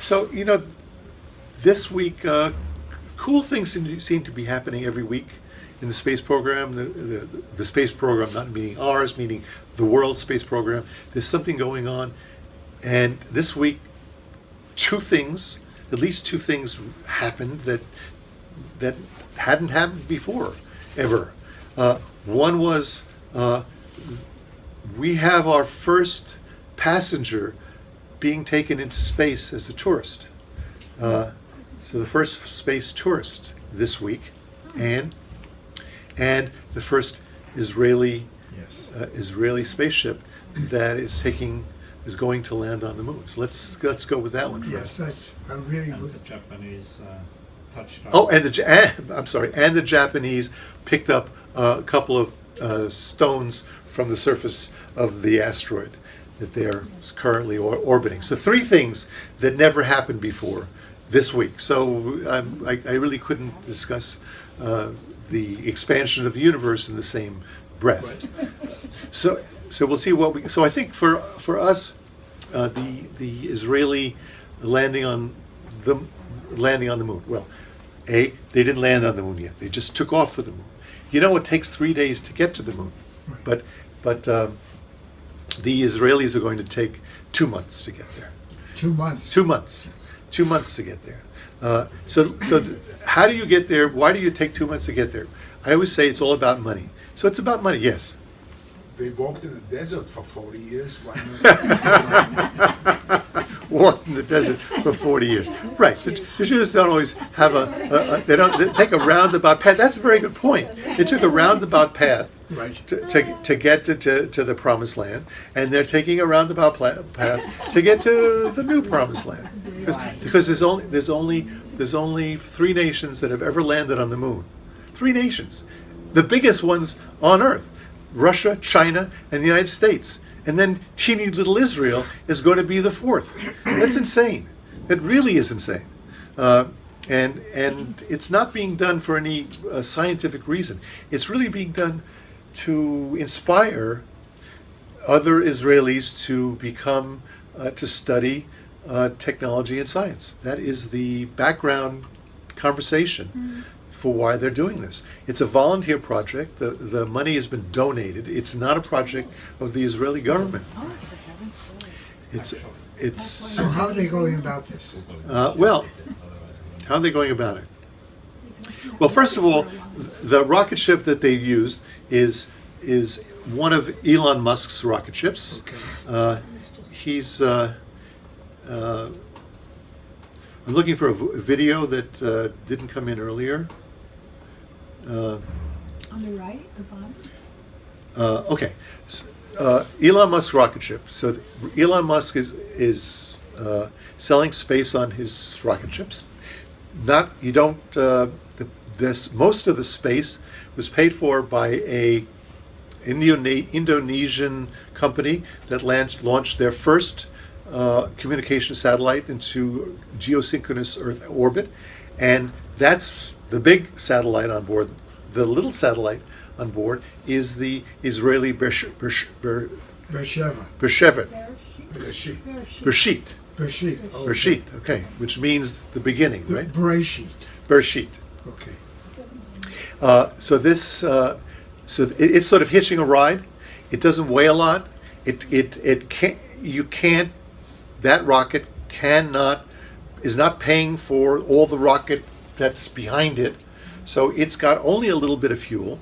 So, this week, cool things seem to be happening every week in the space program. The space program, not meaning ours, meaning the world's space program. There's something going on. And this week, at least two things happened that hadn't happened before, ever. One was we have our first passenger being taken into space as a tourist. So the first space tourist this week, and the first Israeli spaceship that is going to land on the moon. So let's go with that one first. Yes, I really And would. the Japanese touched Oh, and the Japanese picked up a couple of stones from the surface of the asteroid that they're currently orbiting. So three things that never happened before this week. So I really couldn't discuss the expansion of the universe in the same breath. So we'll see what we. So I think for us, the Israeli landing on the moon. Well, they didn't land on the moon yet. They just took off for the moon. It takes 3 days to get to the moon, but the Israelis are going to take 2 months to get there. 2 months. 2 months. 2 months to get there. So how do you get there? Why do you take 2 months to get there? I always say it's all about money. So it's about money, yes. They walked in the desert for 40 years. Why not? Walked in the desert for 40 years. Right. The Jews don't always have they take a roundabout path. That's a very good point. They took a roundabout path to get to the promised land, and they're taking a roundabout path to get to the new promised land. Because there's only 3 nations that have ever landed on the moon. 3 nations. The biggest ones on Earth. Russia, China, and the United States. And then teeny little Israel is going to be the 4th. That's insane. It really is insane. And it's not being done for any scientific reason. It's really being done to inspire other Israelis to become, to study technology and science. That is the background conversation for why they're doing this. It's a volunteer project. The money has been donated. It's not a project of the Israeli government. It's So how are they going about this? well, how are they going about it? Well, first of all, the rocket ship that they used is one of Elon Musk's rocket ships. Okay. He's I'm looking for a video that didn't come in earlier. On the right, the bottom? Okay. Elon Musk rocket ship. So Elon Musk is selling space on his rocket ships. Most of the space was paid for by a Indonesian company that launched their first communication satellite into geosynchronous Earth orbit, and that's the big satellite on board. The little satellite on board is the Israeli Beersheba. Beresheet. Beresheet. Beresheet. Beersheba. Beresheet. Okay, which means the beginning, right? Beresheet. Beresheet. Okay. So it's sort of hitching a ride. It doesn't weigh a lot. That rocket is not paying for all the rocket that's behind it. So it's got only a little bit of fuel,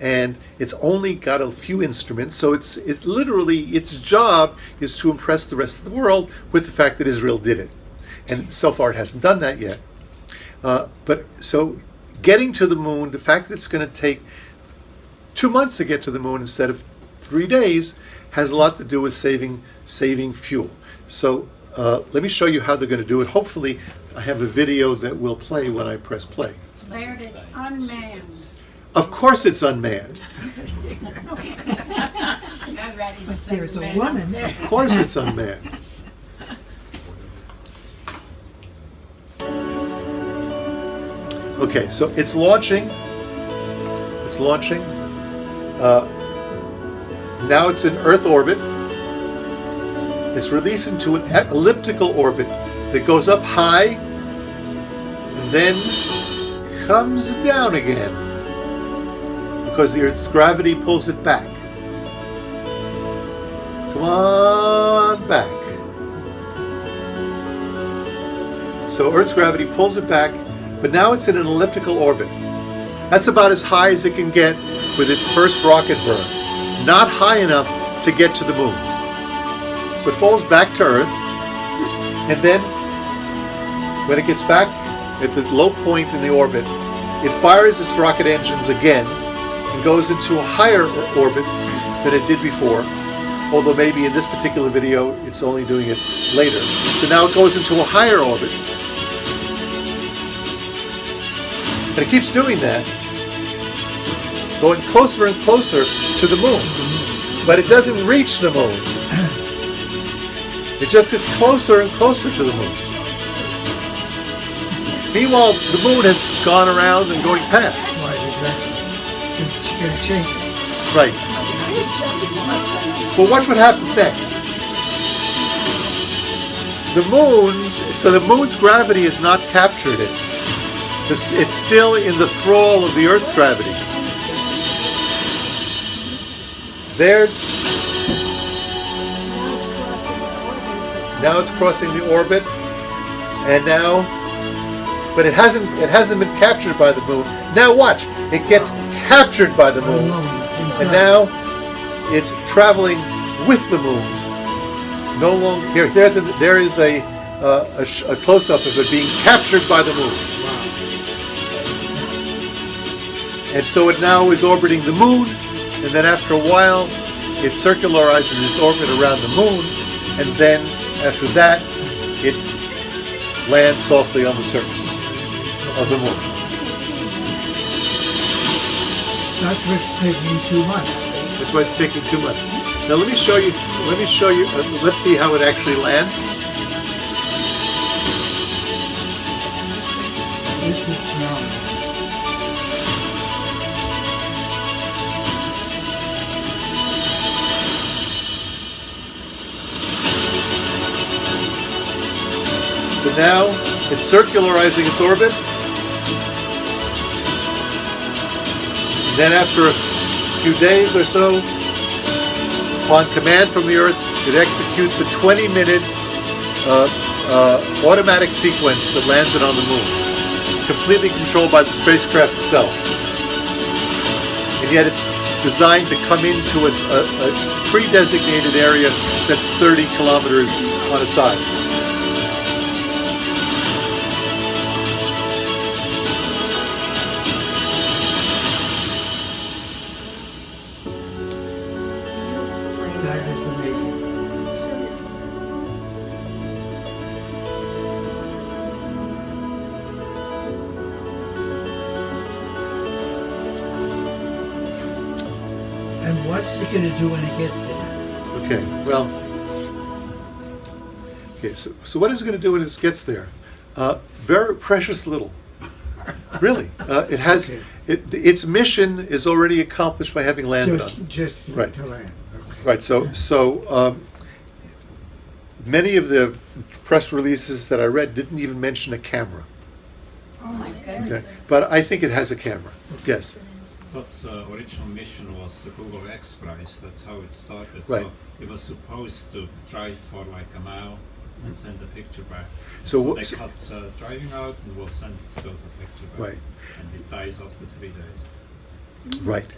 and it's only got a few instruments. So it's literally, its job is to impress the rest of the world with the fact that Israel did it. And so far it hasn't done that yet. But so getting to the moon, the fact that it's going to take 2 months to get to the moon instead of 3 days has a lot to do with saving fuel. So let me show you how they're going to do it. Hopefully I have a video that will play when I press play. Laird, it's unmanned. Of course it's unmanned. I'm ready to say There's a man woman. up there. Of course it's unmanned. Okay, so it's launching. It's launching. Now it's in Earth orbit. It's released into an elliptical orbit that goes up high and then comes down again because the Earth's gravity pulls it back. Come on back. So Earth's gravity pulls it back, but now it's in an elliptical orbit. That's about as high as it can get with its first rocket burn. Not high enough to get to the moon. So it falls back to Earth, and then when it gets back at the low point in the orbit, it fires its rocket engines again and goes into a higher orbit than it did before, although maybe in this particular video it's only doing it later. So now it goes into a higher orbit, and it keeps doing that, going closer and closer to the moon, but it doesn't reach the moon. It just gets closer and closer to the moon. Meanwhile, the moon has gone around and going past. Right, exactly. It's going to chase it. Right. Well, watch what happens next. The moon's gravity has not captured it. It's still in the thrall of the Earth's gravity. Now it's crossing the orbit, and but it hasn't been captured by the moon. Now watch, it gets captured by the moon, and now it's traveling with the moon. No longer here. There is a close-up of it being captured by the moon, and so it now is orbiting the moon, and then after a while, it circularizes its orbit around the moon, and then after that, it lands softly on the surface of the moon. That's what's taking 2 months. That's why it's taking 2 months. Now let me show you. Let's see how it actually lands. This is phenomenal. So now it's circularizing its orbit. And then after a few days or so, upon command from the Earth, it executes a 20-minute automatic sequence that lands it on the moon, completely controlled by the spacecraft itself. And yet it's designed to come into a pre-designated area that's 30 kilometers on a side. That is amazing. And what's it going to do when it gets there? Okay, well, so what is it going to do when it gets there? Very precious little. Really, it has. Okay. Its mission is already accomplished by having landed on it. Just Right. to land. Okay. Right. So many of the press releases that I read didn't even mention a camera. Okay. But I think it has a camera. Yes. Its original mission was the Google X Prize. That's how it started. Right. So it was supposed to drive for like a mile and send a picture back. So They cut driving out and will send still the picture back. Right. And it dies after 3 days. Right.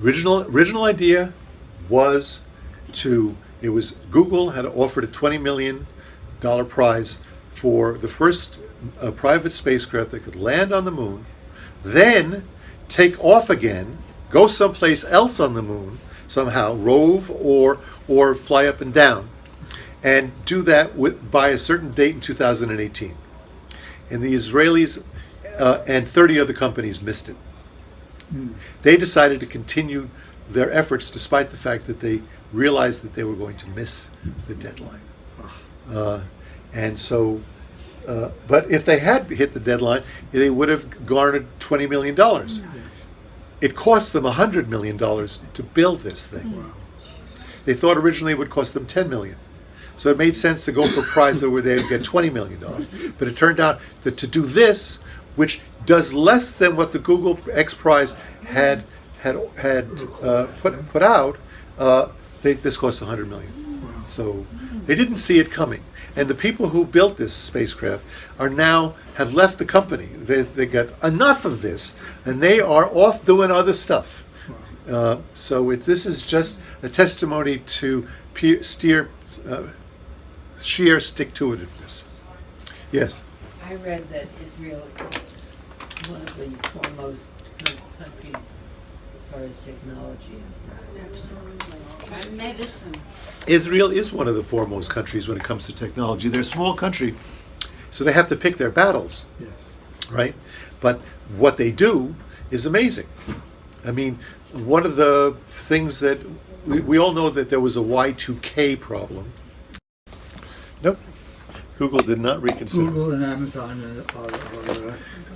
Original idea was Google had offered a $20 million prize for the first private spacecraft that could land on the moon, then take off again, go someplace else on the moon somehow, rove or fly up and down, and do that by a certain date in 2018. And the Israelis and 30 other companies missed it. They decided to continue their efforts despite the fact that they realized that they were going to miss the deadline. And so, but if they had hit the deadline, they would have garnered $20 million. It cost them $100 million to build this thing. They thought originally it would cost them $10 million. So it made sense to go for a prize where they would get $20 million. But it turned out that to do this, which does less than what the Google X Prize had put out, this cost $100 million. So they didn't see it coming. And the people who built this spacecraft have left the company. They got enough of this, and they are off doing other stuff. This is just a testimony to sheer stick-to-itiveness. Yes? I read that Israel is one of the foremost countries as far as technology is concerned. Absolutely. And medicine. Israel is one of the foremost countries when it comes to technology. They're a small country, so they have to pick their battles, Yes. right? But what they do is amazing. I mean, one of the things that we all know that there was a Y2K problem. Nope. Google did not reconsider. Google and Amazon are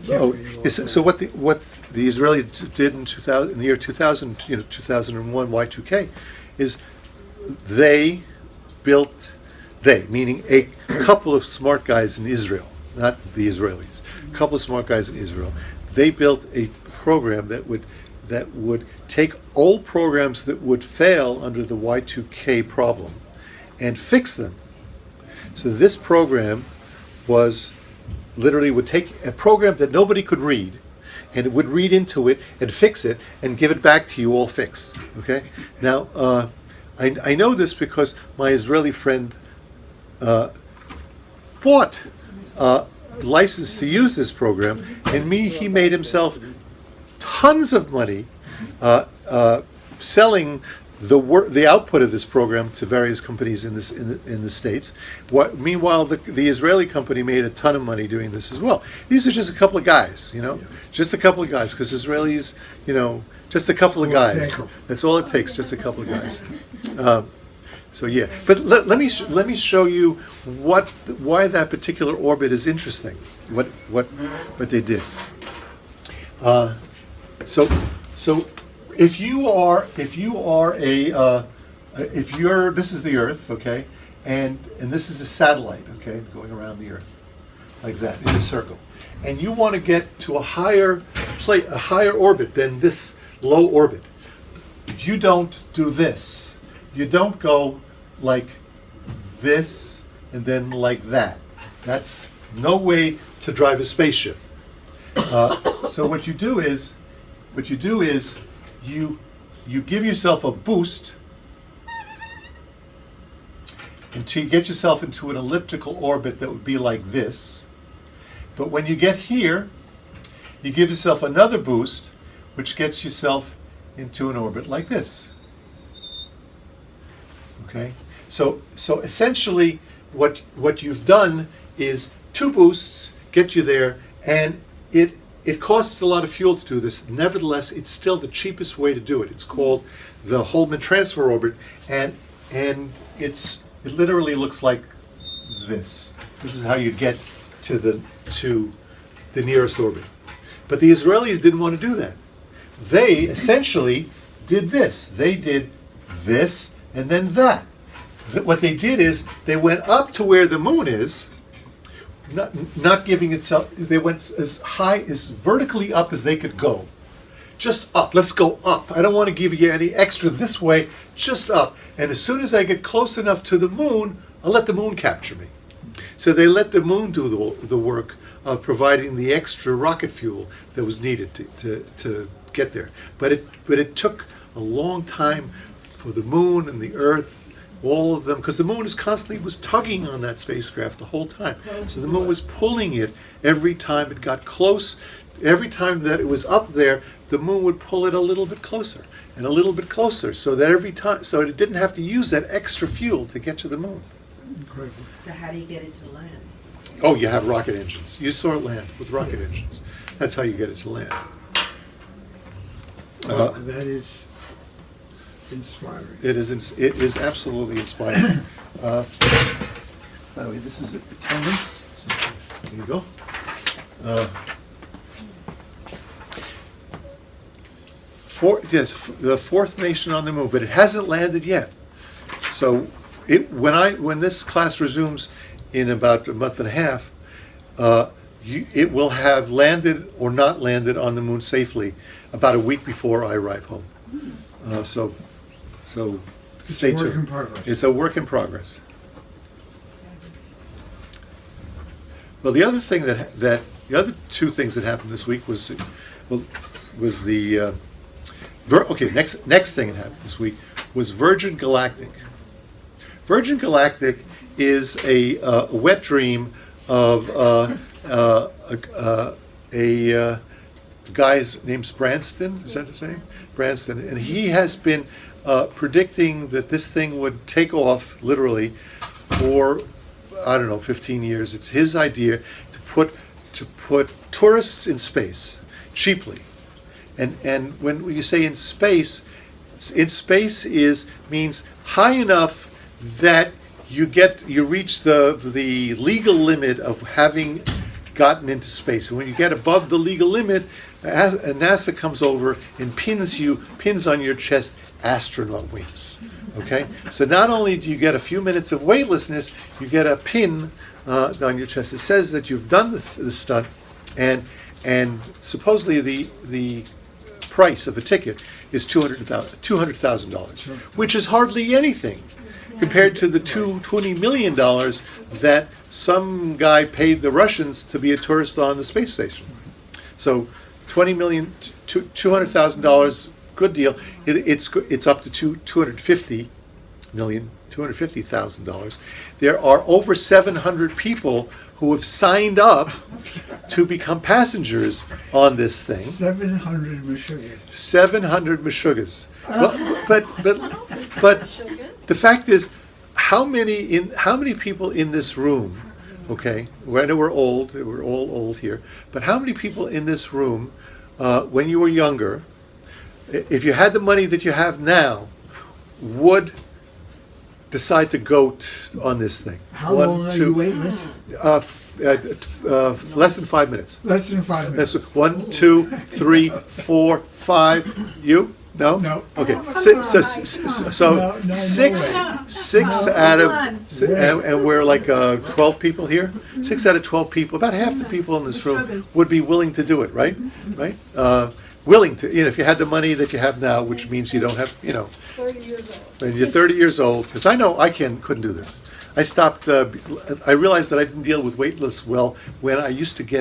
Oh, carefully so what the Israelis did in the year 2000, 2001 Y2K, is they meaning a couple of smart guys in Israel, not the Israelis, a couple of smart guys in Israel, they built a program that would take old programs that would fail under the Y2K problem and fix them. So this program would take a program that nobody could read, and it would read into it and fix it and give it back to you all fixed. Okay? Now, I know this because my Israeli friend bought a license to use this program, and he made himself tons of money selling the output of this program to various companies in the States. Meanwhile, the Israeli company made a ton of money doing this as well. These are just a couple of guys, just a couple of guys, because Israelis, just a couple of guys. That's all it takes, just a couple of guys. So yeah, but let me show you why that particular orbit is interesting. What they did. So if this is the Earth, okay, and this is a satellite, okay, going around the Earth like that in a circle, and you want to get to a higher orbit than this low orbit, you don't do this. You don't go like this and then like that. That's no way to drive a spaceship. So what you do is you give yourself a boost until you get yourself into an elliptical orbit that would be like this. But when you get here, you give yourself another boost, which gets yourself into an orbit like this. Okay? So essentially what you've done is two boosts get you there, and it costs a lot of fuel to do this. Nevertheless, it's still the cheapest way to do it. It's called the Holman transfer orbit, and it literally looks like this. This is how you get to the nearest orbit. But the Israelis didn't want to do that. They essentially did this. They did this and then that. What they did is they went up to where the moon is, not giving itself, they went as high, as vertically up as they could go. Just up, let's go up. I don't want to give you any extra this way, just up. And as soon as I get close enough to the moon, I'll let the moon capture me. So they let the moon do the work of providing the extra rocket fuel that was needed to get there. But it took a long time for the moon and the Earth, all of them, because the moon was tugging on that spacecraft the whole time. So the moon was pulling it every time it got close. Every time that it was up there, the moon would pull it a little bit closer and a little bit closer, so that every time, so it didn't have to use that extra fuel to get to the moon. Incredible. So how do you get it to land? Oh, you have rocket engines. You saw it land with rocket engines. That's how you get it to land. That is inspiring. It is absolutely inspiring. By the way, this is attendance. So, there you go. The fourth nation on the moon, but it hasn't landed yet. So when this class resumes in about a month and a half, it will have landed or not landed on the moon safely about a week before I arrive home. So It's stay a work tuned. in progress. It's a work in progress. Well, the other thing the other two things that happened this week was the next thing that happened this week was Virgin Galactic. Virgin Galactic is a wet dream of a guy's name's Branston. Is that his name? Branston, and he has been predicting that this thing would take off literally for, I don't know, 15 years. It's his idea to put tourists in space cheaply, and when you say in space means high enough that you reach the legal limit of having gotten into space. And when you get above the legal limit, NASA comes over and pins on your chest astronaut wings. Okay, so not only do you get a few minutes of weightlessness, you get a pin on your chest. It says that you've done the stunt, and supposedly the price of a ticket is $200,000, which is hardly anything compared to the $20 million that some guy paid the Russians to be a tourist on the space station. So $20 million, $200,000. Good deal. It's up to $250,000. There are over 700 people who have signed up to become passengers on this thing. 700 Meshuggahs. 700 Meshuggahs. But the fact is, how many people in this room? Okay, I know we're all old here, but how many people in this room, when you were younger, if you had the money that you have now, would decide to go on this thing? How long are you weightless? Less than 5 minutes. Less than 5 minutes. That's 1, 2, 3, 4, 5. You? No? No. Okay. No, Six out of, and we're like 12 people here. 6 out of 12 people, about half the people in this room would be willing to do it, right? Right? Willing to, if you had the money that you have now, which means you don't have, 30 years old. when you're 30 years old, because I know I couldn't do this. I stopped. I realized that I didn't deal with weightless well when I used to be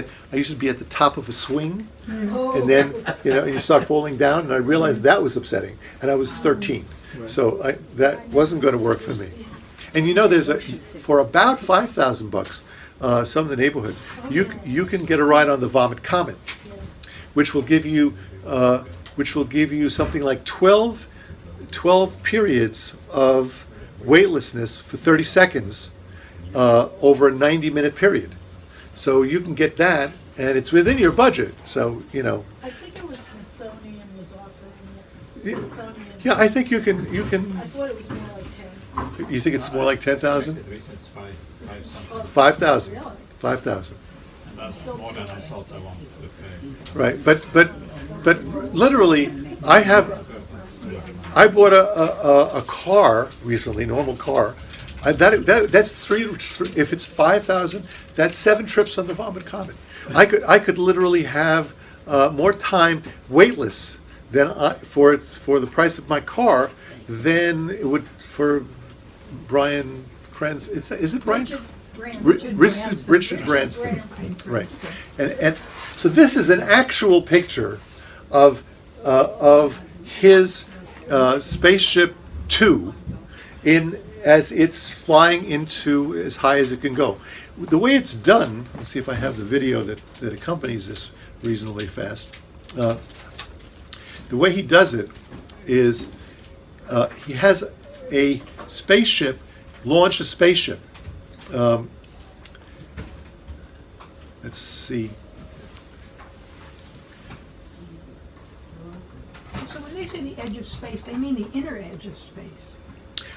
at the top of a swing, and then you start falling down, and I realized that was upsetting. And I was 13, so that wasn't going to work for me. And there's for about $5,000, some in the neighborhood, you can get a ride on the Vomit Comet, which will give you something like 12 periods of weightlessness for 30 seconds over a 90-minute period. So you can get that, and it's within your budget. So, I think it was Smithsonian was offering it. Smithsonian. Yeah, I think you can. I thought it was more like 10. You think it's more like 10,000? It's five something. 5,000. Really? 5,000. And that's more than I thought I wanted to say. Right, but literally, I bought a car recently, normal car. That's three. If it's 5,000, that's 7 trips on the Vomit Comet. I could literally have more time weightless than for the price of my car than it would for Brian Krenz. Is it Brian? Richard Branson. Right, and so this is an actual picture of his Spaceship 2 as it's flying into as high as it can go. The way it's done, let's see if I have the video that accompanies this reasonably fast. The way he does it is he has a spaceship launch a spaceship. Let's see. So when they say the edge of space, they mean the inner edge of space.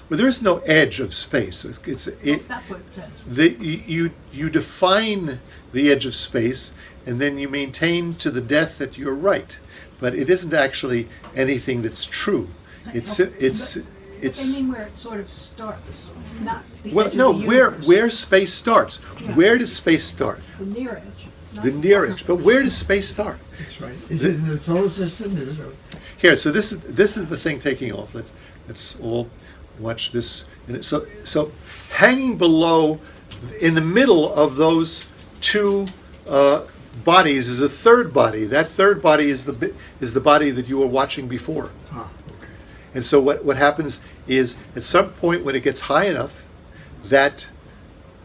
Well, there is no edge of space. Not what it says. You define the edge of space, and then you maintain to the death that you're right. But it isn't actually anything that's true. It's it's I mean where it sort of starts, not the well, edge no, of the where universe. space starts. Yeah. Where does space start? The near edge. not The near edge. But where does space start? That's right. Is it in the solar system? Is it? Here, so this is the thing taking off. Let's all watch this. And so hanging below, in the middle of those two bodies is a third body. That third body is the body that you were watching before. Ah, okay. And so what happens is at some point when it gets high enough that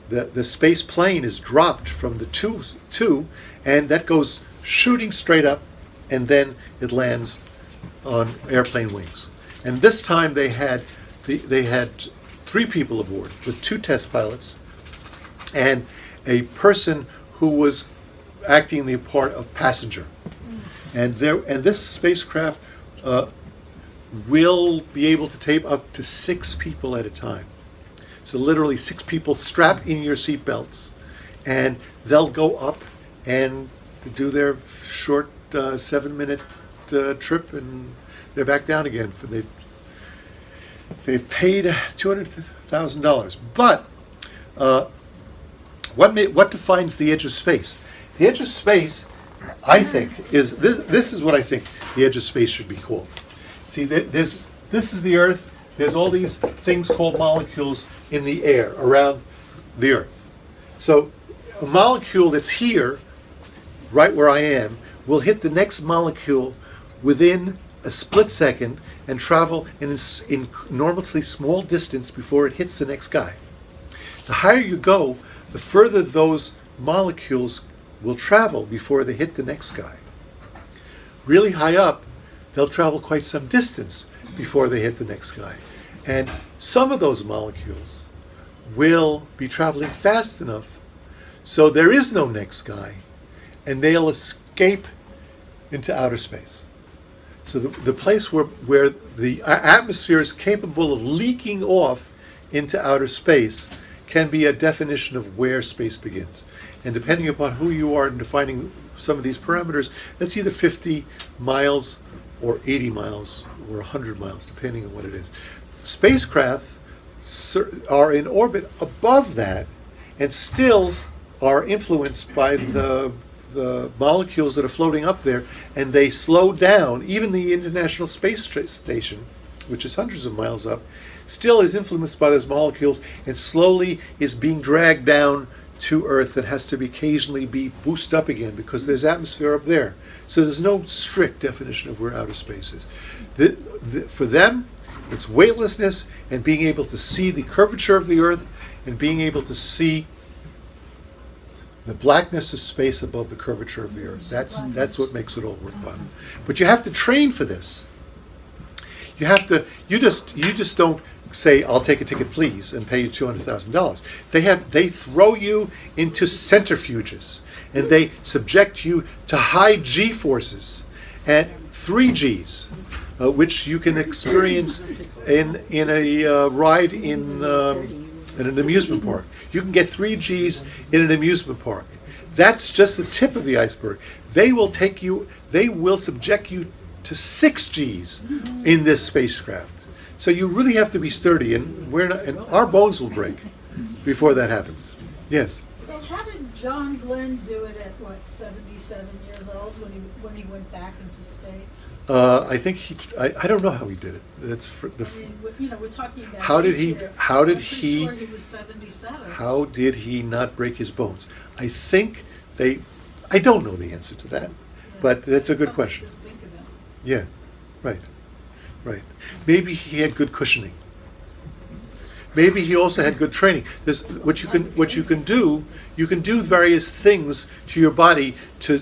the space plane is dropped from the two, and that goes shooting straight up, and then it lands on airplane wings. And this time they had 3 people aboard with 2 test pilots and a person who was acting the part of passenger. And this spacecraft will be able to take up to 6 people at a time. So literally 6 people strap in your seatbelts, and they'll go up and do their short 7-minute trip, and they're back down again. They've paid $200,000. But what defines the edge of space? The edge of space, I think, is this is what I think the edge of space should be called. See, this is the Earth. There's all these things called molecules in the air around the Earth. So a molecule that's here, right where I am, will hit the next molecule within a split second and travel in enormously small distance before it hits the next guy. The higher you go, the further those molecules will travel before they hit the next guy. Really high up, they'll travel quite some distance before they hit the next guy. And some of those molecules will be traveling fast enough so there is no next guy, and they'll escape into outer space. So the place where the atmosphere is capable of leaking off into outer space can be a definition of where space begins. And depending upon who you are in defining some of these parameters, that's either 50 miles or 80 miles or 100 miles, depending on what it is. Spacecraft are in orbit above that and still are influenced by the molecules that are floating up there, and they slow down. Even the International Space Station, which is hundreds of miles up, still is influenced by those molecules and slowly is being dragged down to Earth and has to occasionally be boosted up again because there's atmosphere up there. So there's no strict definition of where outer space is. For them, it's weightlessness and being able to see the curvature of the Earth and being able to see the blackness of space above the curvature of the Earth. That's what makes it all worthwhile. But you have to train for this. You have to. You just don't say, "I'll take a ticket, please," and pay you $200,000. They throw you into centrifuges, and they subject you to high G forces at 3 Gs, which you can experience in a ride in an amusement park. You can get 3 Gs in an amusement park. That's just the tip of the iceberg. They will subject you to 6 Gs in this spacecraft. So you really have to be sturdy, and our bones will break before that happens. Yes. So how did John Glenn do it at 77 years old when he went back into space? I think I don't know how he did it. That's I mean, we're talking about. How did age he- here. how did I'm pretty he- sure he was 77. How did he not break his bones? I think I don't know the answer to that, but that's a good Something question. to think about. Yeah, right. Maybe he had good cushioning. Maybe he also had good training. What you can do. You can do various things to your body to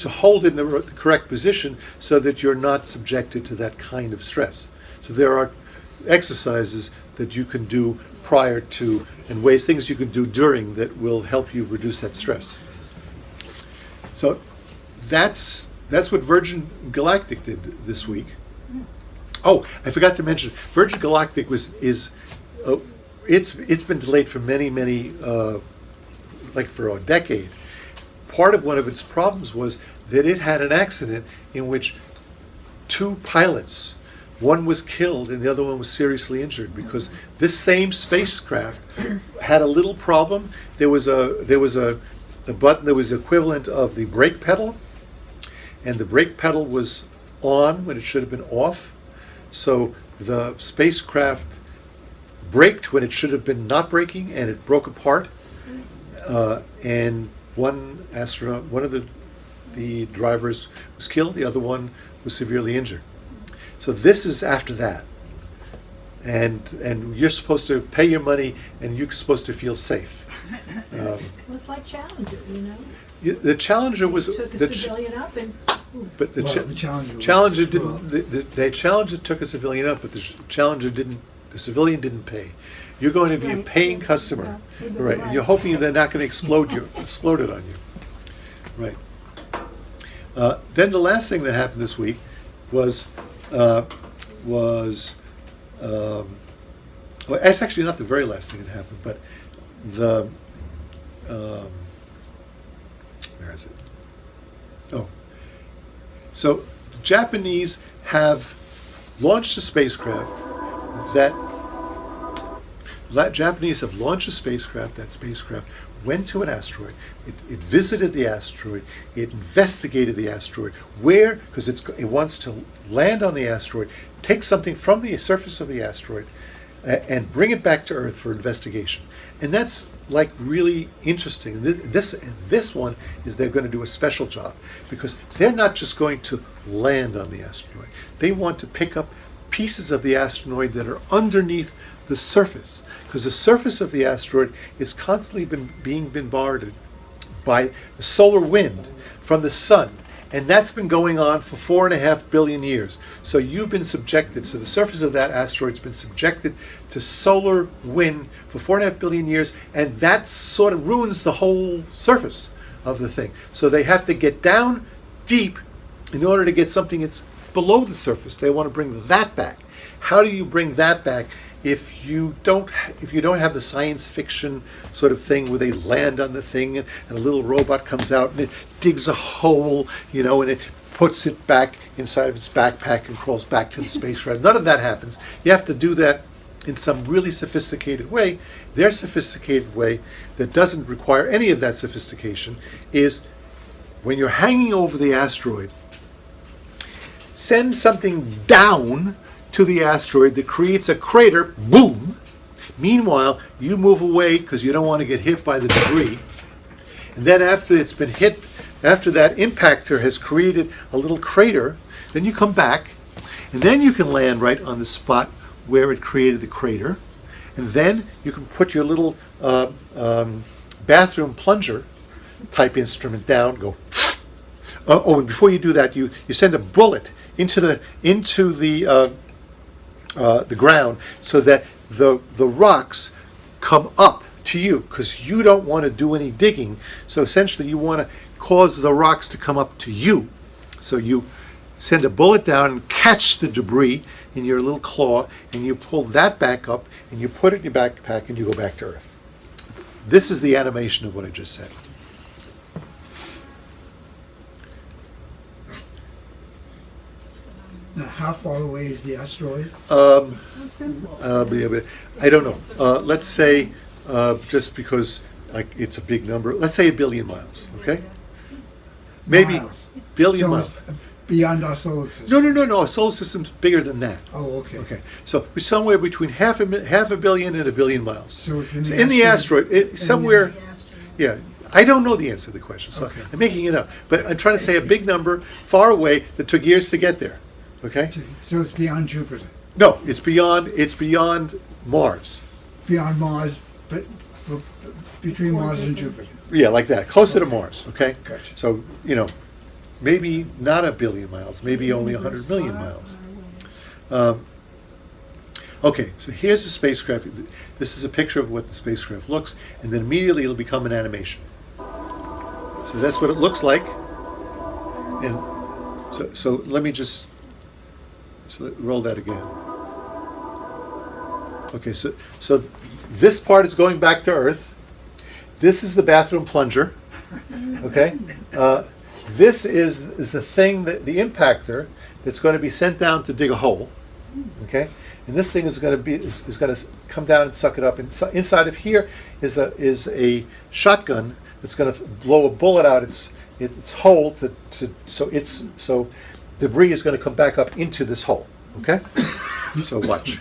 hold it in the correct position so that you're not subjected to that kind of stress. So there are exercises that you can do prior to, and things you can do during that will help you reduce that stress. So that's what Virgin Galactic did this week. Oh, I forgot to mention, Virgin Galactic it's been delayed for many like for a decade. Part of one of its problems was that it had an accident in which 2 pilots one was killed and the other one was seriously injured because this same spacecraft had a little problem. There was a button that was equivalent of the brake pedal, and the brake pedal was on when it should have been off. So the spacecraft braked when it should have been not braking, and it broke apart. And one astronaut, one of the drivers was killed, the other one was severely injured. So this is after that. And you're supposed to pay your money and you're supposed to feel safe. Well, it's like Challenger, you know? The Challenger was... Took a the civilian up and, ooh, But the, Well, cha- the Challenger was Challenger slow. didn't. The Challenger took a civilian up, but the Challenger didn't. The civilian didn't pay. You're going to be a Right. paying customer, Yeah. right? And you're hoping they're not going to explode it on you, right? Then the last thing that happened this week was well, it's actually not the very last thing that happened, but the where is it? Oh. So the Japanese have launched a spacecraft that that spacecraft went to an asteroid. It visited the asteroid. It investigated the asteroid. Where? Because it wants to land on the asteroid, take something from the surface of the asteroid, and bring it back to Earth for investigation. And that's like really interesting. This one is they're going to do a special job because they're not just going to land on the asteroid. They want to pick up pieces of the asteroid that are underneath the surface, because the surface of the asteroid is constantly being bombarded by the solar wind from the sun. And that's been going on for 4.5 billion years. So you've been subjected, so the surface of that asteroid's been subjected to solar wind for 4.5 billion years, and that sort of ruins the whole surface of the thing. So they have to get down deep in order to get something that's below the surface. They want to bring that back. How do you bring that back if you don't have the science fiction sort of thing where they land on the thing and a little robot comes out and it digs a hole, and it puts it back inside of its backpack and crawls back to the spacecraft? None of that happens. You have to do that in some really sophisticated way. Their sophisticated way that doesn't require any of that sophistication is when you're hanging over the asteroid, send something down to the asteroid that creates a crater, boom. Meanwhile, you move away because you don't want to get hit by the debris. And then after it's been hit, after that impactor has created a little crater, then you come back, and then you can land right on the spot where it created the crater. And then you can put your little bathroom plunger type instrument down, go, and before you do that, you send a bullet into the ground so that the rocks come up to you, because you don't want to do any digging. So essentially you want to cause the rocks to come up to you. So you send a bullet down and catch the debris in your little claw, and you pull that back up and you put it in your backpack and you go back to Earth. This is the animation of what I just said. Now, how far away is the asteroid? I don't know. Let's say, just because it's a big number, let's say 1 billion miles, okay? Maybe Miles. billion So miles. it's beyond our solar system. No. Our solar system's bigger than that. Oh, okay. Okay, so we're somewhere between half a billion and 1 billion miles. So it's in So the in the asteroid, somewhere, The asteroid. yeah. I don't know the answer to the question, so Okay. I'm making it up. But I'm trying to say a big number, far away, that took years to get there. Okay? So it's beyond Jupiter, No, it's beyond Mars. beyond Mars, but between Mars and Jupiter. Yeah, like that, closer to Mars. Okay. Gotcha. So maybe not 1 billion miles, maybe only 100 million miles. Okay, so here's the spacecraft. This is a picture of what the spacecraft looks, and then immediately it'll become an animation. So that's what it looks like. And so let me just roll that again. Okay, so this part is going back to Earth. This is the bathroom plunger. Okay, this is the thing, that the impactor that's going to be sent down to dig a hole. Okay, and this thing is going to come down and suck it up. And inside of here is a shotgun that's going to blow a bullet out its hole so debris is going to come back up into this hole. Okay, so watch.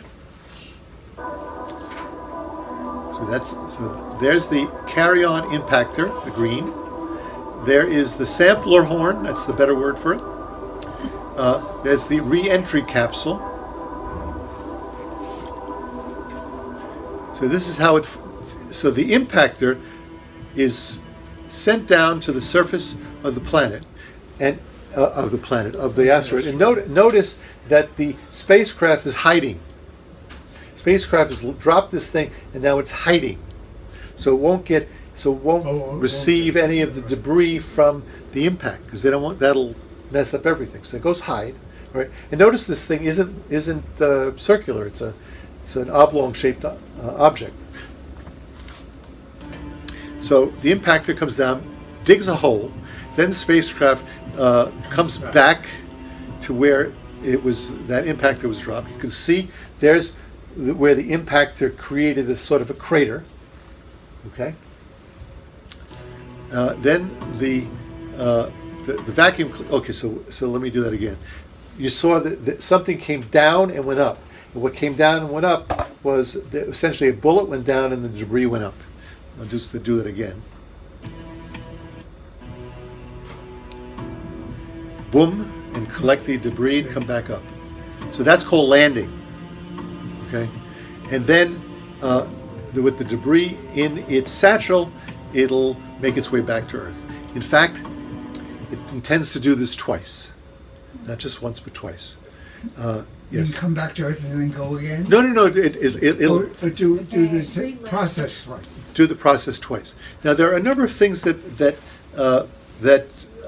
So there's the carry-on impactor, the green. There is the sampler horn. That's the better word for it. There's the re-entry capsule. So this is how so the impactor is sent down to the surface of the planet, and of the asteroid. And notice that the spacecraft is hiding. Spacecraft has dropped this thing, and now it's hiding, so it won't receive any of the debris from the impact, because they don't want that'll mess up everything. So it goes hide, right? And notice this thing isn't circular. It's an oblong-shaped object. So the impactor comes down, digs a hole, then the spacecraft comes back to where that impactor was dropped. You can see there's where the impactor created a sort of a crater. Okay. Then the vacuum. Okay, so let me do that again. You saw that something came down and went up. And what came down and went up was essentially a bullet went down and the debris went up. I'll just do that again. Boom, and collect the debris and come back up. So that's called landing. Okay, and then with the debris in its satchel, it'll make its way back to Earth. In fact, it intends to do this twice, not just once, but twice. Yes. You come back to Earth and then go again? No. It'll do this process twice. Do the process twice. Now there are a number of things that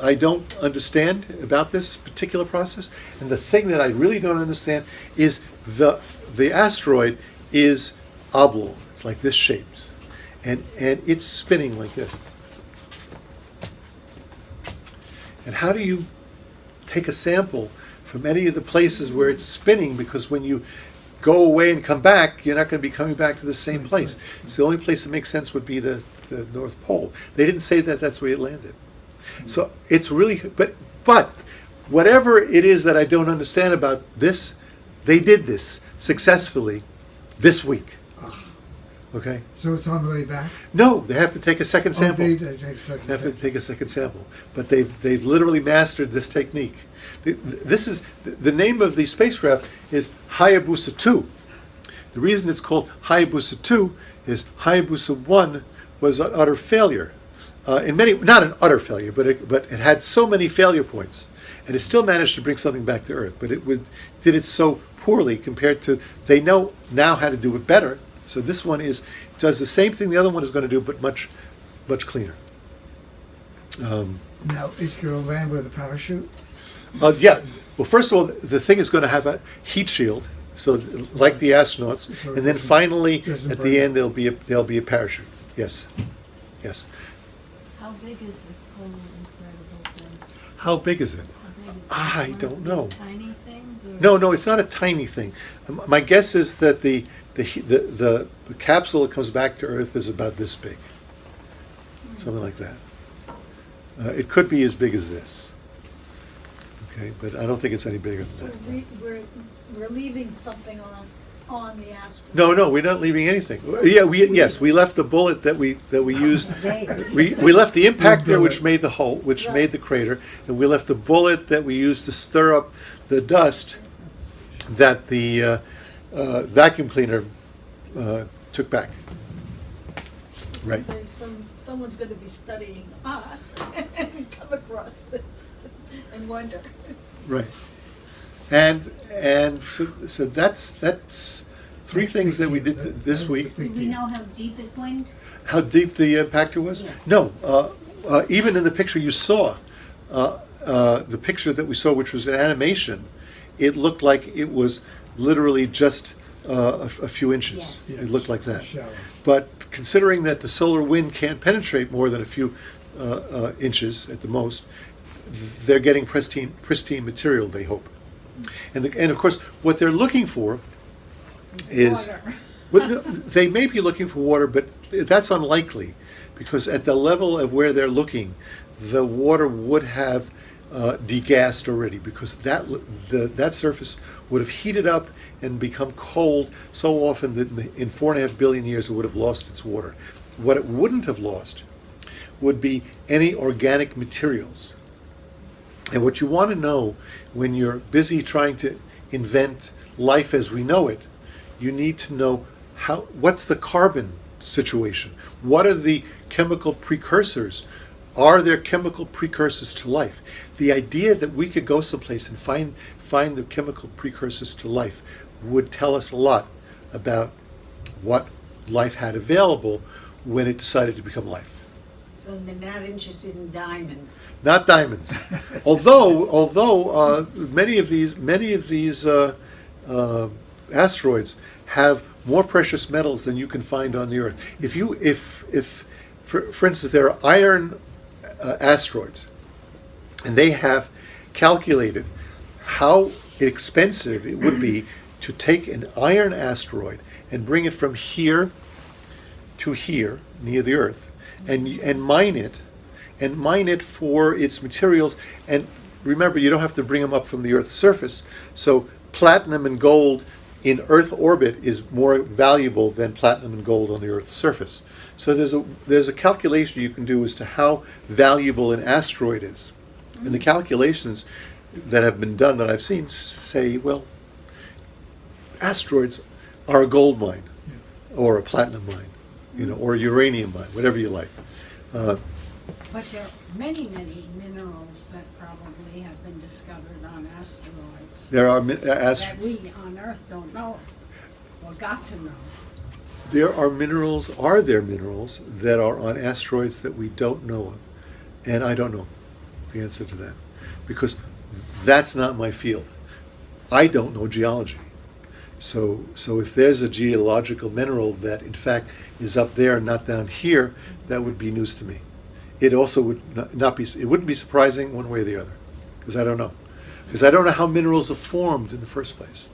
I don't understand about this particular process, and the thing that I really don't understand is the asteroid is oblong. It's like this shaped, and it's spinning like this. And how do you take a sample from any of the places where it's spinning? Because when you go away and come back, you're not going to be coming back to the same place. So the only place that makes sense would be the North Pole. They didn't say that that's where it landed. So it's really, but whatever it is that I don't understand about this, they did this successfully this week. Okay? So it's on the way back? No, they have to take a second sample. They have to take a second sample. But they've literally mastered this technique. This is the name of the spacecraft is Hayabusa2. The reason it's called Hayabusa2 is Hayabusa1 was an utter failure. Not an utter failure, but it had so many failure points, and it still managed to bring something back to Earth. But did it so poorly compared to they know now how to do it better. So this one does the same thing the other one is going to do, but much cleaner. Now, is it going to land with a parachute? Yeah. Well, first of all, the thing is going to have a heat shield, so like the astronauts, So and then finally doesn't at burn the up. end there'll be a parachute. Yes. How big is this whole incredible thing? How big is it? How big is it? I One of don't the know. Tiny things? Or? No, it's not a tiny thing. My guess is that the capsule that comes back to Earth is about this big, something like that. It could be as big as this. Okay, but I don't think it's any bigger So than that. we're leaving something on the asteroid. No, we're not leaving anything. Yeah, we left the bullet that we used. We left the impactor, which made the hole, which Right. made the crater, and we left the bullet that we used to stir up the dust that the vacuum cleaner took back. Right. Someone's going to be studying us and come across this and wonder. Right. And so that's three things that we did this week. Do we know how deep it went? How deep the impactor was? Yeah. No. Even in the picture you saw, the picture that we saw, which was an animation, it looked like it was literally just a few inches. Yes. It looked like that. Shallow. But considering that the solar wind can't penetrate more than a few inches at the most, they're getting pristine material, they hope. And of course, what they're looking for is, Water. well, no, they may be looking for water, but that's unlikely, because at the level of where they're looking, the water would have degassed already, because that surface would have heated up and become cold so often that in 4.5 billion years it would have lost its water. What it wouldn't have lost would be any organic materials. And what you want to know when you're busy trying to invent life as we know it, you need to know what's the carbon situation? What are the chemical precursors? Are there chemical precursors to life? The idea that we could go someplace and find the chemical precursors to life would tell us a lot about what life had available when it decided to become life. So they're not interested in diamonds. Not diamonds. although many of these asteroids have more precious metals than you can find on the Earth. If for instance, there are iron asteroids, and they have calculated how expensive it would be to take an iron asteroid and bring it from here to here near the Earth, and mine it for its materials. And remember, you don't have to bring them up from the Earth's surface. So platinum and gold in Earth orbit is more valuable than platinum and gold on the Earth's surface. So there's a calculation you can do as to how valuable an asteroid is. And the calculations that have been done that I've seen say, well, asteroids are a gold mine, or a platinum mine, or a uranium mine, whatever you like. But there are many, many minerals that probably have been discovered on asteroids There are that we on Earth don't know or got to know. Are there minerals that are on asteroids that we don't know of? And I don't know the answer to that, because that's not my field. I don't know geology. So if there's a geological mineral that in fact is up there and not down here, that would be news to me. It also would not be, it wouldn't be surprising one way or the other, because I don't know. Because I don't know how minerals are formed in the first place.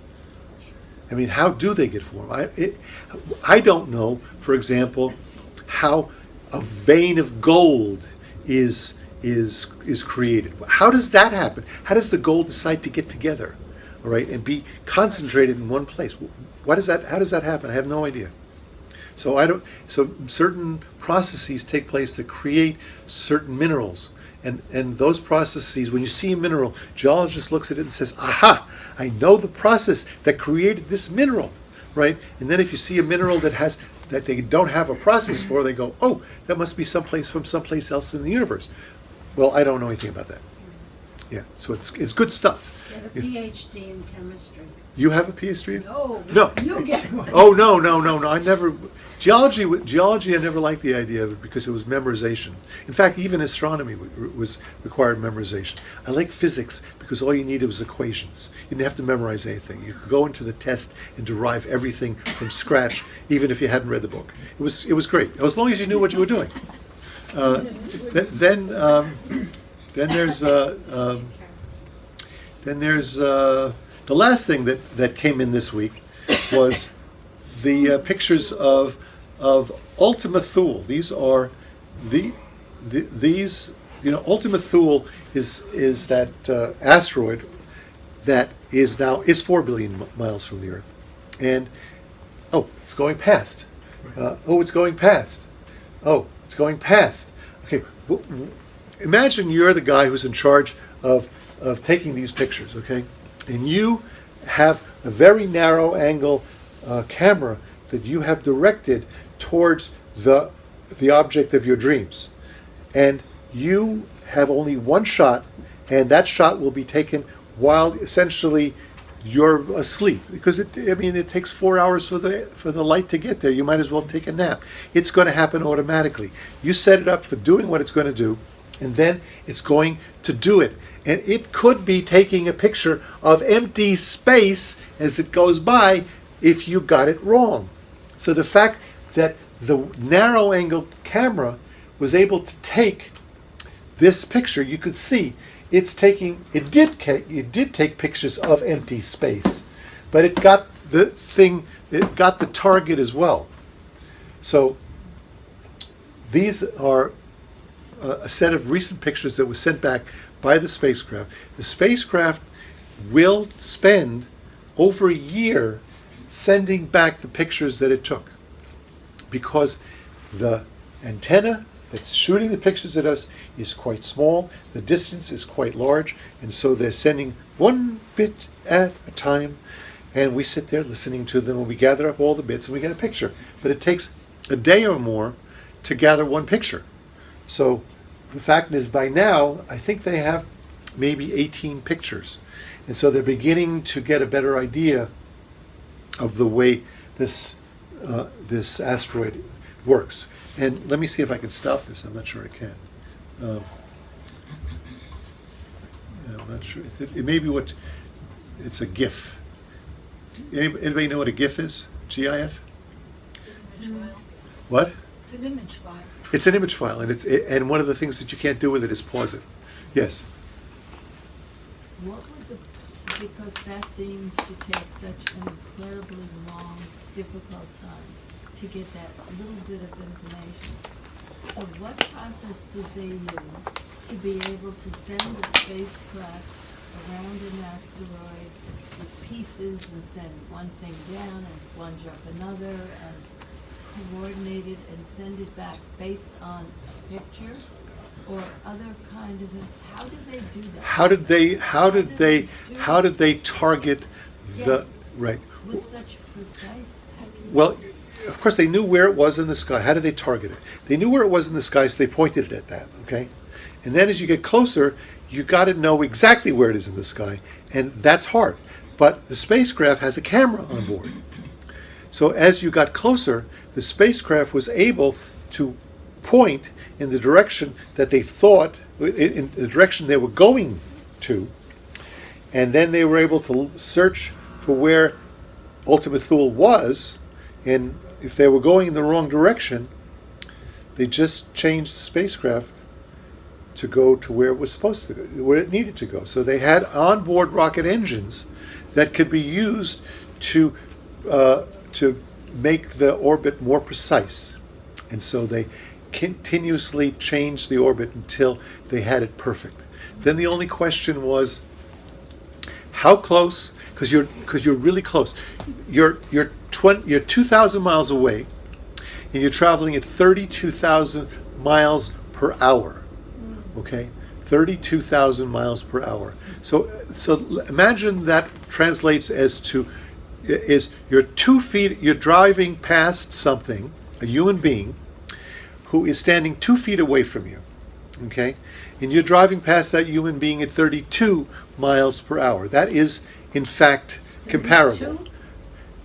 I mean, how do they get formed? I don't know, for example, how a vein of gold is created. How does that happen? How does the gold decide to get together, all right, and be concentrated in one place? How does that happen? I have no idea. So certain processes take place to create certain minerals. And those processes, when you see a mineral, geologist looks at it and says, aha, I know the process that created this mineral, right? And then if you see a mineral that they don't have a process for, they go, oh, that must be from someplace else in the universe. Well, I don't know anything about that. Yeah, so it's good stuff. Get a PhD in chemistry. You have a PhD? No, you get one. Oh, no. I never. Geology, I never liked the idea of it because it was memorization. In fact, even astronomy was required memorization. I like physics because all you needed was equations. You didn't have to memorize anything. You could go into the test and derive everything from scratch, even if you hadn't read the book. It was great, as long as you knew what you were doing. Then there's the last thing that came in this week was the pictures of Ultima Thule. These are these Ultima Thule is that asteroid that is 4 billion miles from the Earth, and it's going past. It's going past. It's going past. Okay, imagine you're the guy who's in charge of taking these pictures. Okay. And you have a very narrow angle camera that you have directed towards the object of your dreams. And you have only one shot, and that shot will be taken while essentially you're asleep. Because it takes 4 hours for the light to get there. You might as well take a nap. It's going to happen automatically. You set it up for doing what it's going to do, and then it's going to do it. And it could be taking a picture of empty space as it goes by if you got it wrong. So the fact that the narrow angle camera was able to take this picture, you could see it did take pictures of empty space, but it got the target as well. So these are a set of recent pictures that were sent back by the spacecraft. The spacecraft will spend over a year sending back the pictures that it took, because the antenna that's shooting the pictures at us is quite small, the distance is quite large, and so they're sending one bit at a time, and we sit there listening to them, and we gather up all the bits and we get a picture. But it takes a day or more to gather one picture. So the fact is, by now, I think they have maybe 18 pictures. And so they're beginning to get a better idea of the way this asteroid works. And let me see if I can stop this. I'm not sure I can. I'm not sure. It may be it's a GIF. Anybody know what a GIF is? GIF? It's an image file. What? It's an image file. It's an image file, and and one of the things that you can't do with it is pause it. Yes. What would because that seems to take such an incredibly long, difficult time to get that little bit of information. So what process did they use to be able to send the spacecraft around an asteroid with pieces and send one thing down and plunge up another and coordinate it and send it back based on picture or other kind of it? How did they do that? How did they target the right? With such precise Well, of course they knew where it was in the sky. How did they target it? They knew where it was in the sky, so they pointed it at that, okay? And then as you get closer, you got to know exactly where it is in the sky, and that's hard. But the spacecraft has a camera on board. So as you got closer, the spacecraft was able to point in the direction that they thought, in the direction they were going to, and then they were able to search for where Ultima Thule was, and if they were going in the wrong direction, they just changed the spacecraft to go to where it was supposed to go, where it needed to go. So they had onboard rocket engines that could be used to make the orbit more precise. And so they continuously changed the orbit until they had it perfect. Then the only question was, how close? Because you're really close. You're 2,000 miles away, and you're traveling at 32,000 miles per hour. Okay, 32,000 miles per hour. So imagine that translates as you're 2 feet. You're driving past something, a human being, who is standing 2 feet away from you. Okay, and you're driving past that human being at 32 miles per hour. That is, in fact, comparable.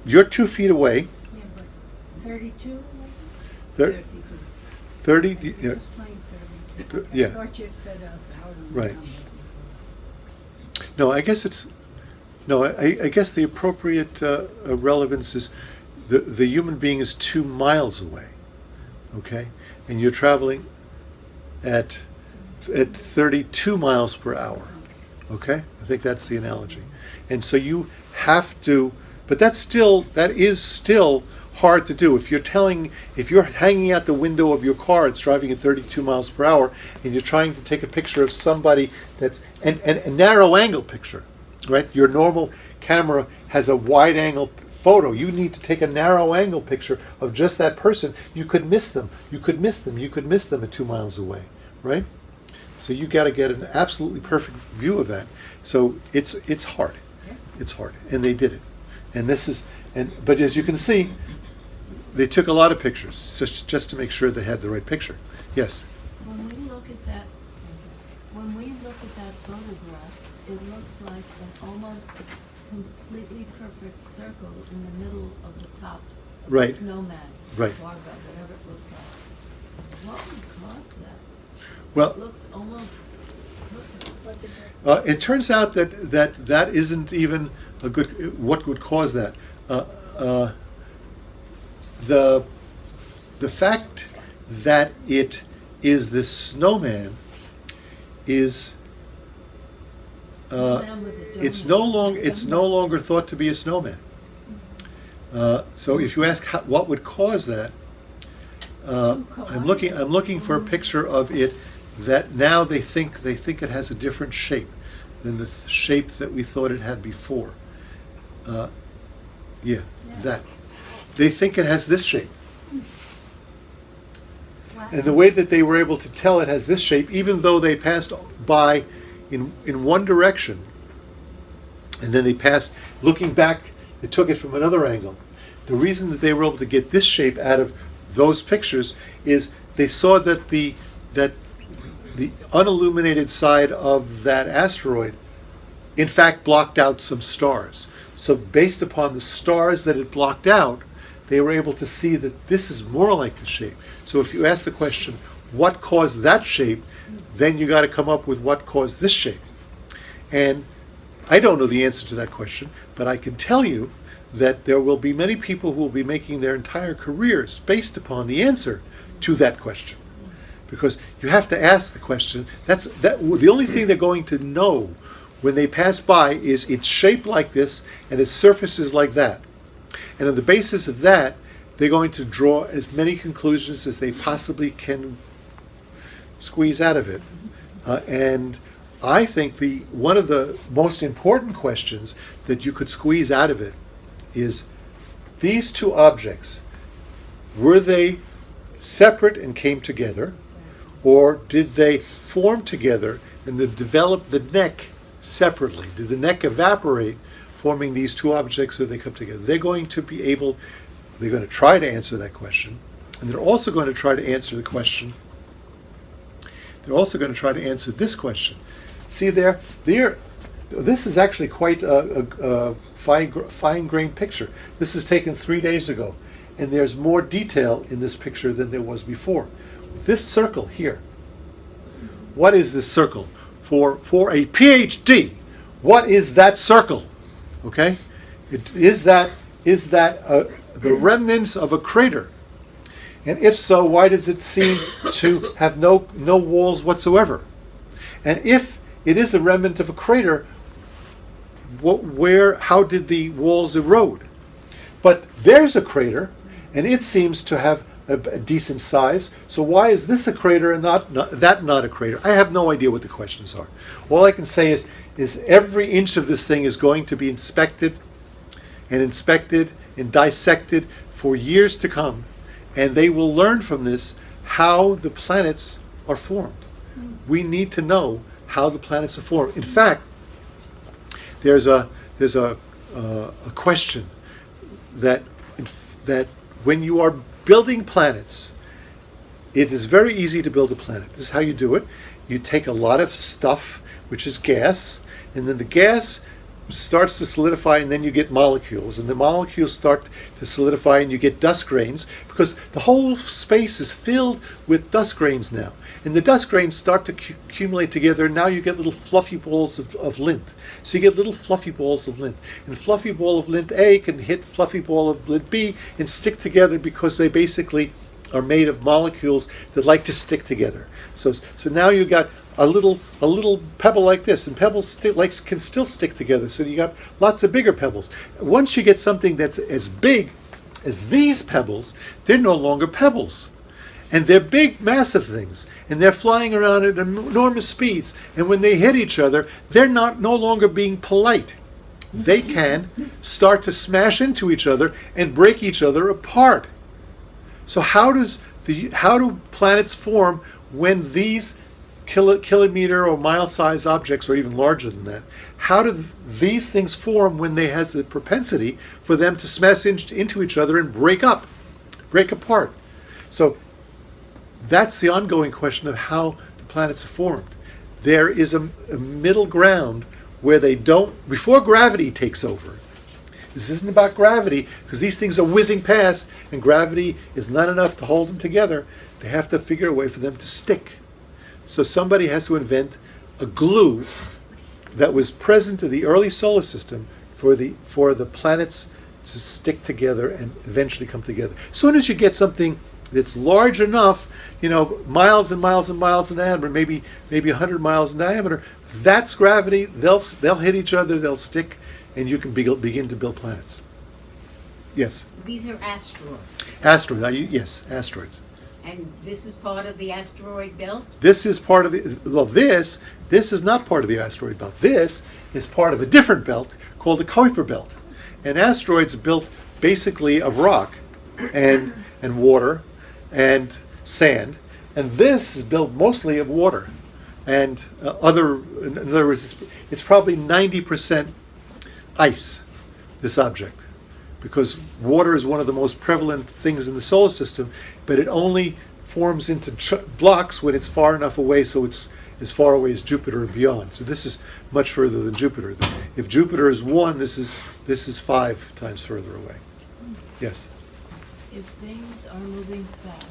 You're 2 feet away. Yeah, but 32 Thir- 30. I was playing 30. Yeah. I thought you said 1,000. Right. No, I guess it's. No, I guess the appropriate relevance is the human being is 2 miles away. Okay, and you're traveling at 32 miles per hour. Okay, I think that's the analogy. And so you have to, but that is still hard to do. If you're hanging out the window of your car, it's driving at 32 miles per hour, and you're trying to take a picture of somebody that's, and a narrow angle picture, right? Your normal camera has a wide angle photo. You need to take a narrow angle picture of just that person. You could miss them. You could miss them at 2 miles away, right? So you got to get an absolutely perfect view of that. So it's hard. It's hard, and they did it. And but as you can see, they took a lot of pictures just to make sure they had the right picture. Yes. When we look at that photograph, it looks like an almost completely perfect circle in the middle of the top of Right. the snowman, Right. barbell, whatever it looks like. What would cause that? Well, It looks almost perfect. it turns out that isn't even a good. What would cause that? The fact that it is this snowman is Snowman with a it's donut. no longer thought to be a snowman. So if you ask what would cause that, I'm looking for a picture of it that now they think it has a different shape than the shape that we thought it had before. That. They think it has this shape. And the way that they were able to tell it has this shape, even though they passed by in one direction, and then they passed, looking back, they took it from another angle. The reason that they were able to get this shape out of those pictures is they saw that the unilluminated side of that asteroid in fact blocked out some stars. So based upon the stars that it blocked out, they were able to see that this is more like the shape. So if you ask the question, what caused that shape, then you got to come up with what caused this shape. And I don't know the answer to that question, but I can tell you that there will be many people who will be making their entire careers based upon the answer to that question. Because you have to ask the question, the only thing they're going to know when they pass by is it's shaped like this and its surface is like that. And on the basis of that, they're going to draw as many conclusions as they possibly can squeeze out of it. And I think one of the most important questions that you could squeeze out of it is these two objects, were they separate and came together, or did they form together and then develop the neck separately? Did the neck evaporate, forming these two objects so they come together? They're going to try to answer that question, and they're also going to try to answer the question. They're also going to try to answer this question. See there, this is actually quite a fine-grained picture. This is taken 3 days ago, and there's more detail in this picture than there was before. This circle here, what is this circle? For a PhD, what is that circle? Okay, is that the remnants of a crater? And if so, why does it seem to have no walls whatsoever? And if it is the remnant of a crater, how did the walls erode? But there's a crater, and it seems to have a decent size. So why is this a crater and not a crater? I have no idea what the questions are. All I can say is every inch of this thing is going to be inspected and dissected for years to come, and they will learn from this how the planets are formed. We need to know how the planets are formed. In fact, there's a question that when you are building planets, it is very easy to build a planet. This is how you do it. You take a lot of stuff, which is gas, and then the gas starts to solidify, and then you get molecules, and the molecules start to solidify, and you get dust grains, because the whole space is filled with dust grains now. And the dust grains start to accumulate together, and now you get little fluffy balls of lint. So you get little fluffy balls of lint. And fluffy ball of lint A can hit fluffy ball of lint B and stick together because they basically are made of molecules that like to stick together. So now you got a little pebble like this, and pebbles can still stick together. So you got lots of bigger pebbles. Once you get something that's as big as these pebbles, they're no longer pebbles. And they're big, massive things, and they're flying around at enormous speeds. And when they hit each other, they're no longer being polite. They can start to smash into each other and break each other apart. So how do planets form when these kilometer or mile-sized objects, or even larger than that, how do these things form when they have the propensity for them to smash into each other and break apart? So that's the ongoing question of how the planets are formed. There is a middle ground where they don't, before gravity takes over. This isn't about gravity, because these things are whizzing past, and gravity is not enough to hold them together. They have to figure a way for them to stick. So somebody has to invent a glue that was present in the early solar system for the planets to stick together and eventually come together. As soon as you get something that's large enough, miles and miles and miles in diameter, maybe 100 miles in diameter, That's gravity. They'll hit each other. They'll stick, and you can begin to build planets. Yes, These are asteroids. asteroids. Yes, asteroids. And this is part of the asteroid belt? This is part of the. Well, this is not part of the asteroid belt. This is part of a different belt called the Kuiper belt. And asteroids are built basically of rock, and water, and sand. And this is built mostly of water, and in other words, it's probably 90% ice. This object, because water is one of the most prevalent things in the solar system, but it only forms into blocks when it's far enough away, so it's as far away as Jupiter and beyond. So this is much further than Jupiter. If Jupiter is 1, this is 5 times further away. Yes. If things are moving fast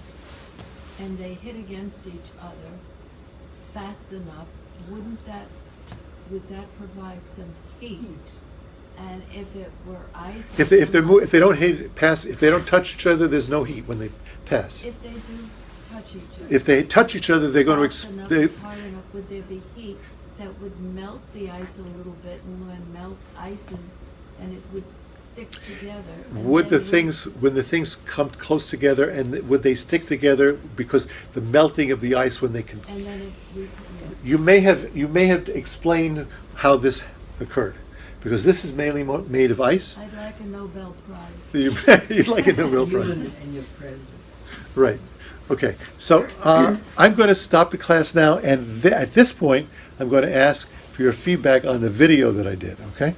and they hit against each other fast enough, would that provide some heat? And if it were ice, If they don't touch each other, there's no heat when they pass. if they do touch each other, If they touch each other, they're going fast enough, to. hard enough, would there be heat that would melt the ice a little bit, and when melt ices, and it would stick together? And Would the then things, when the things come close together, and would they stick together because the melting of the ice when they can? And then yeah. You may have explained how this occurred, because this is mainly made of ice. I'd like a Nobel Prize. You'd like a Nobel You Prize, and your president. right? Okay, so I'm going to stop the class now, and at this point, I'm going to ask for your feedback on the video that I did. Okay.